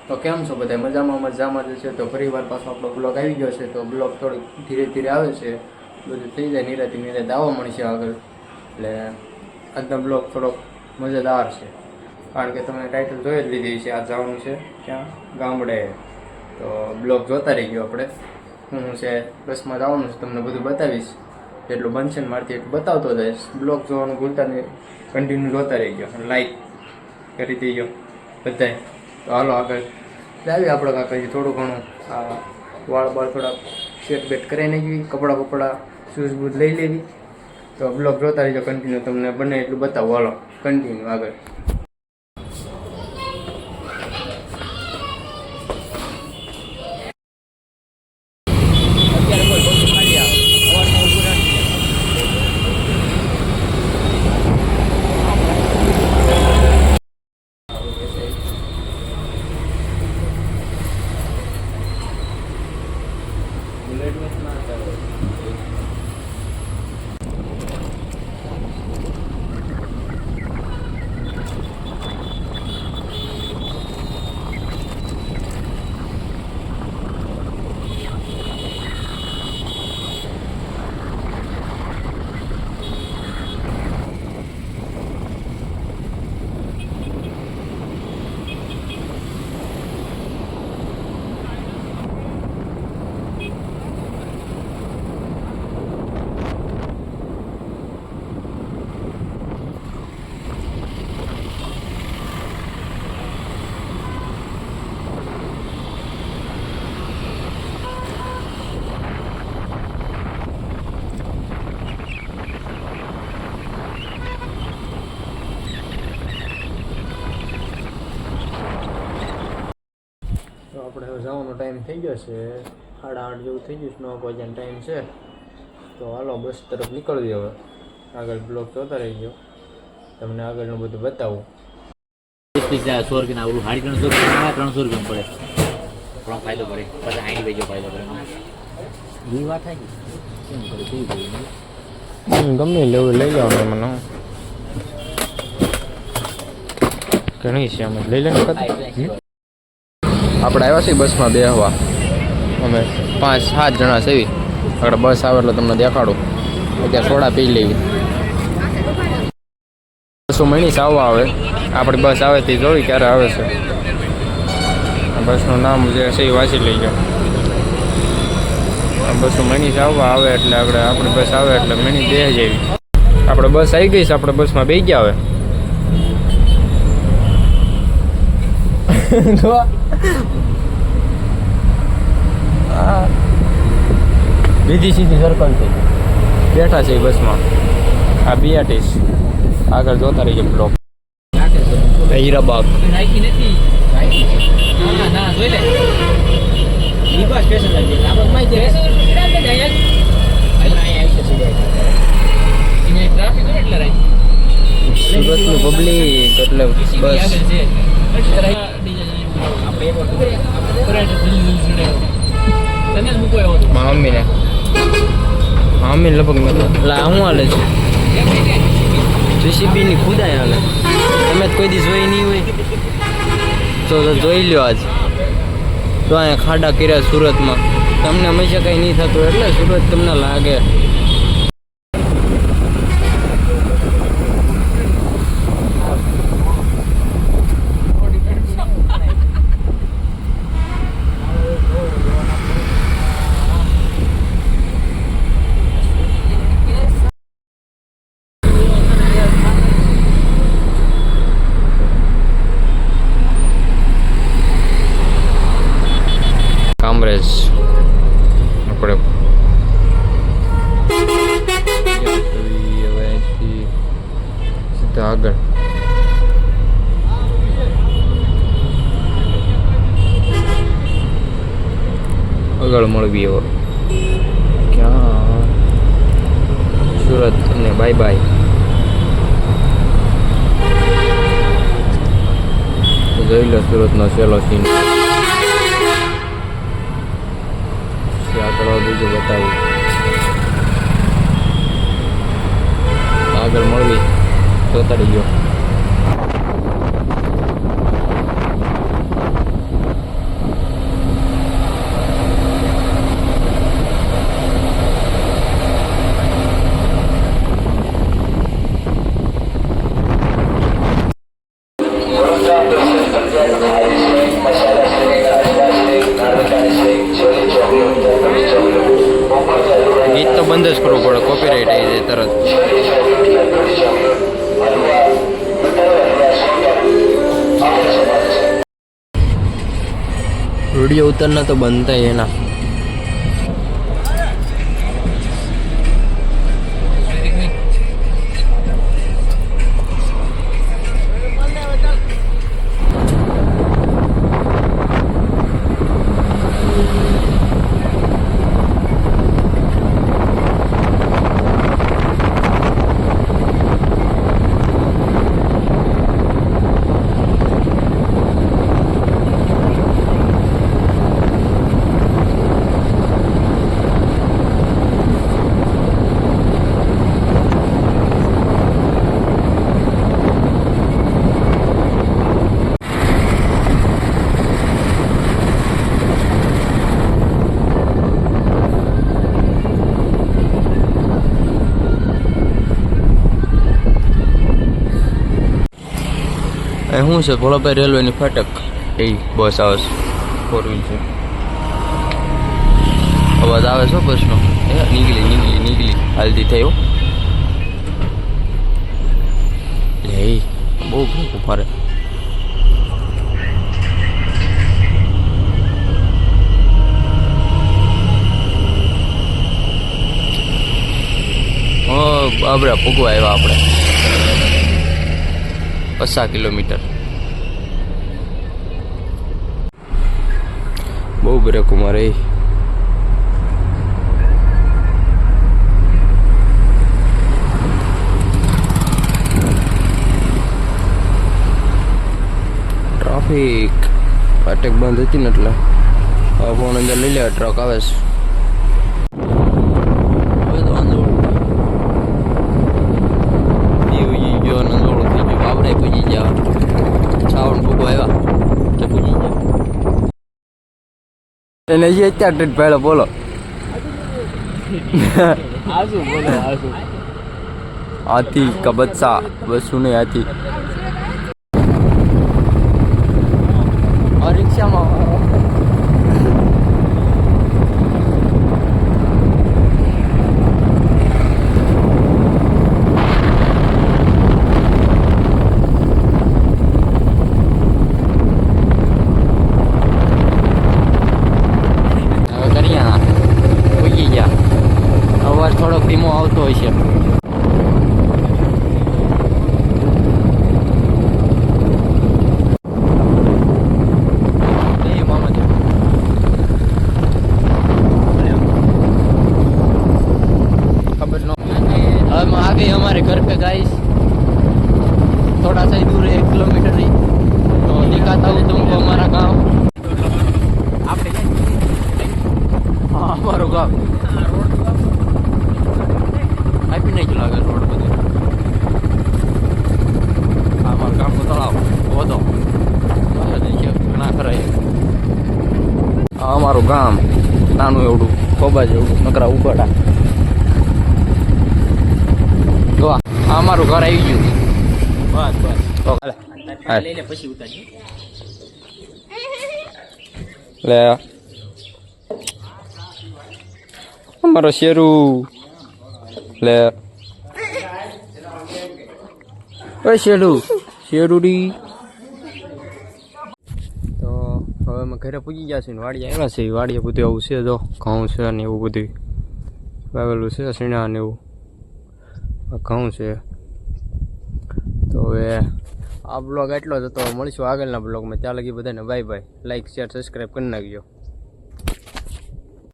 તો કેમ છો બધા? મજામાં જ છે. તો ફરીવાર પાછો આપણો બ્લોગ આવી ગયો છે. તો બ્લોગ થોડીક ધીરે ધીરે આવે છે, બધું થઈ જાય નિરાતે આવવા મળશે આગળ. એટલે આજનો બ્લોગ થોડોક મજેદાર છે, કારણ કે તમે ટાઇટલ જોઈ જ લીધી છે. આ જવાનું છે ક્યાં? ગામડે. તો બ્લોગ જોતા રહી ગયો આપણે. હું છે બસમાં જવાનું છે, તમને બધું બતાવીશ. જેટલું બનશે ને મારથી એટલું બતાવતો જઈશ. બ્લોગ જોવાનું ભૂલતા નહીં, કન્ટિન્યુ જોતા રહી ગયો. લાઈક કરી દેજો બધાય. તો હાલો આગળ આવી આપણે કાંઈ થોડું ઘણું આ વાળ થોડાક સેટ બેટ કરાવી નાખી, કપડાં શૂઝ બૂઝ લઈ લેવી. તો બ્લોગ જોતા રહીજો કન્ટિન્યુ, તમને બને એટલું બતાવો. હાલો કન્ટિન્યુ આગળ. આપણે હવે જવાનો ટાઈમ થઈ ગયો છે, 8:30 જેવું થઈ ગયું છે. 9 વાગ્યાનો ટાઈમ છે. તો હાલો બસ તરફ નીકળવી. હવે આગળ બ્લોક જોતા રહી ગયો, તમને આગળનું બધું બતાવું. 100 રૂપિયા આવડું 350 રૂપિયા 300 રૂપિયા પડે, થોડો ફાયદો પડે. પછી 60 રૂપિયા ફાયદો પડે. એ વાત થાય કેમ કરે ગમે લેવું લઈ જવાનું. મને ઘણી છે અમે લઈ લઈને આપણે આવ્યા છીએ બસમાં બેસવા. અમે 5-7 જણા છે. આગળ બસ આવે એટલે તમને દેખાડું. અત્યારે સોડા પી લેવી. બસો મહિની આવવા આવે. આપણી બસ આવે તે જોઈ ક્યારે આવે છે. બસનું નામ જે છે એ વાંચી લઈ ગયો. બસો મહિની આવવા આવે એટલે આપણી બસ આવે એટલે મહિની બે જેવી. આપણે બસ આવી ગઈ છે. આપણે બસમાં બેસી ગયા. હવે બીજી સીધી સર્કલ થઈ બેઠા છે બસમાં. આ બીઆરટીસ આગળ જોતા રહીએ બ્લોક. હીરાબાગ સુરતનું પબ્લિક એટલે બસ મમ્મીને લગભગ હું હાલે છે JCBની ખુદાય હાલે. તમે કોઈ દી જોઈ નહીં હોય તો જોઈ લ્યો. આજ તો અહીંયા ખાડા કર્યા સુરતમાં. તમને હંમેશા કંઈ નહીં થતું એટલે સુરત તમને લાગે. કામરેજ આપણે સીધા આગળ. મળવી હવે ક્યાં? સુરત અને બાય બાય. જોઈ લો સુરતનો છેલ્લો સીન. આગળ બીજું બતાવું. આગળ મળવી જોતા રહીજો. वीडियो उतरना तो बनता ही है ना। શું છે ભોળાભાઈ રેલવેની ફાટક એ બસ આવે છે 4 વ્હીલ છે અવાજ આવે છે બસનો એ નીકળી હાલતી થયો લે બહુ ભૂખ મારે બાબરા પૂગવા આવ્યા આપણે 50 કિલોમીટર બહુ બ્રેક મારે ટ્રાફિક ફાટક બંધ હતી ને એટલે ફોન અંદર લઈ લે ટ્રક આવે છે એને જે અત્યારે પહેલો બોલો હાથી કબચ્ચા બસું નહીં હાથી રિક્ષામાં થોડોક ધીમો આવતો હોય છે खबर न हम आ गए हमारे घर पे गाइस थोड़ा सा ही दूर है 1 किलोमीटर ही तो दिखाता हूँ तुमको हमारा गाँव हाँ हमारा गाँव આપી નહીં લાગે રોડ બધે અમારું ગામ તળાવ વધો ઘણા ખરા આ અમારું ગામ નાનું એવડું ખોબા જેવડું નકરા ઉપાડા જો આ અમારું ઘર આવી ગયું બસ લઈ લે પછી ઉતારી લે અમારો શેરું લે ઓય શેરુડી તો હવે અમે ઘરે પૂજી ગયા છે ને વાડીએ આવ્યા છે વાડીએ બધું આવું છે જો ઘઉં છે ને એવું બધું વાવેલું છે સીણા ને એવું ઘઉં છે તો હવે આ બ્લોગ એટલો જ હતો મળીશું આગળના બ્લોગમાં ત્યાં લગી બધાને bye bye like share subscribe કરી નાખજો